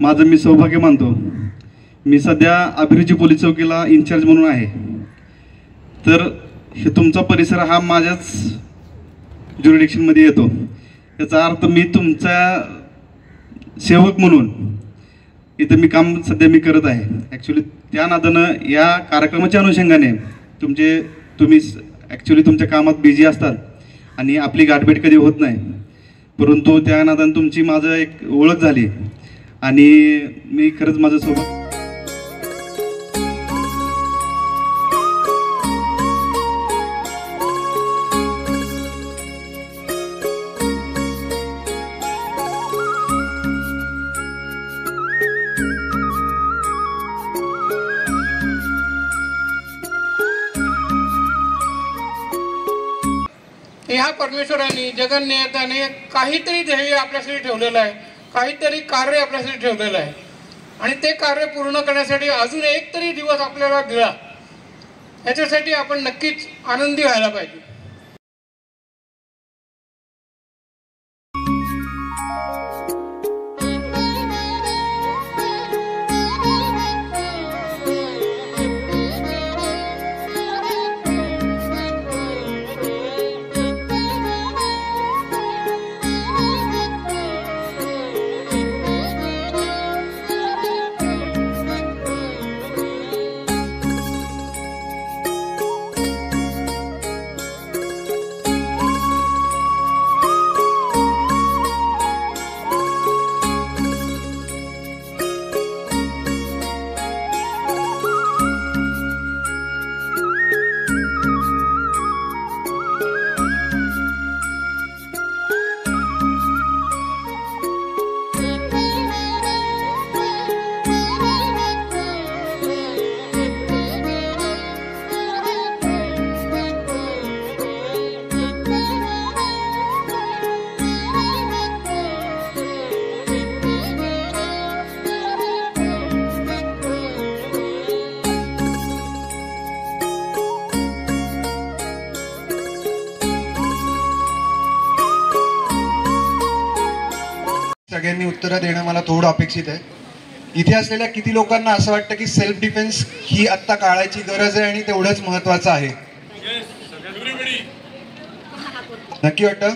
माझं मी सौभाग्य मानतो. मी सध्या अभिरुची पोलीस चौकीला इन्चार्ज म्हणून आहे. तर हे तुमचा परिसर हा माझ्याच ज्युरिडिक्शनमध्ये येतो. याचा अर्थ मी तुमचा सेवक म्हणून इथं मी काम सध्या मी करत आहे. ॲक्च्युली त्या नादानं या कार्यक्रमाच्या अनुषंगाने तुम्ही ॲक्च्युली तुमच्या कामात बिझी असतात आणि आपली गाठभेट कधी होत नाही. परंतु त्या नादानं तुमची माझं एक ओळख झाली आणि मी खरंच माझ्यासोबत ह्या परमेश्वराने जगन्नाथाने काहीतरी ध्येय आपल्यासाठी ठेवलेलं आहे, काहीतरी कार्य आपल्यासाठी ठेवलेलं आहे आणि ते कार्य पूर्ण करण्यासाठी अजून एक तरी दिवस आपल्याला दिला. याच्यासाठी आपण नक्कीच आनंदी व्हायला पाहिजे. सगळ्यांनी उत्तरं देणं मला थोडं अपेक्षित आहे. इथे असलेल्या किती लोकांना असं वाटतं की सेल्फ डिफेन्स ही आत्ता काळाची गरज आहे आणि तेवढंच महत्वाचं आहे? नक्की वाटतं?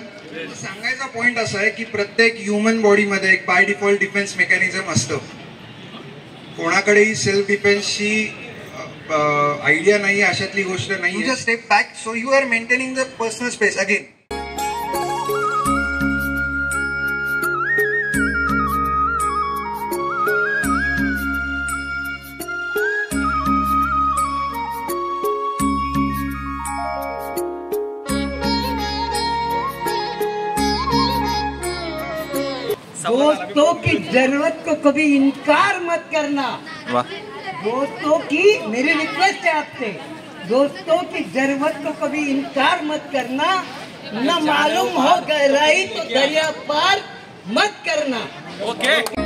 सांगायचा पॉइंट असा आहे की प्रत्येक ह्युमन बॉडीमध्ये एक बाय डिफॉल्ट डिफेन्स मेकॅनिझम असतं. कोणाकडेही सेल्फ डिफेन्सची आयडिया नाही अशातली गोष्ट नाही. You just step back so you are maintaining the personal space again. दोस्तों की जरूरत को कभी इनकार मत करना. दोस्तों की मेरी रिक्वेस्ट है आपसे, दोस्तों की जरूरत को कभी इनकार मत करना. न मालूम हो गहराई तो दरिया पार मत करना. ओके.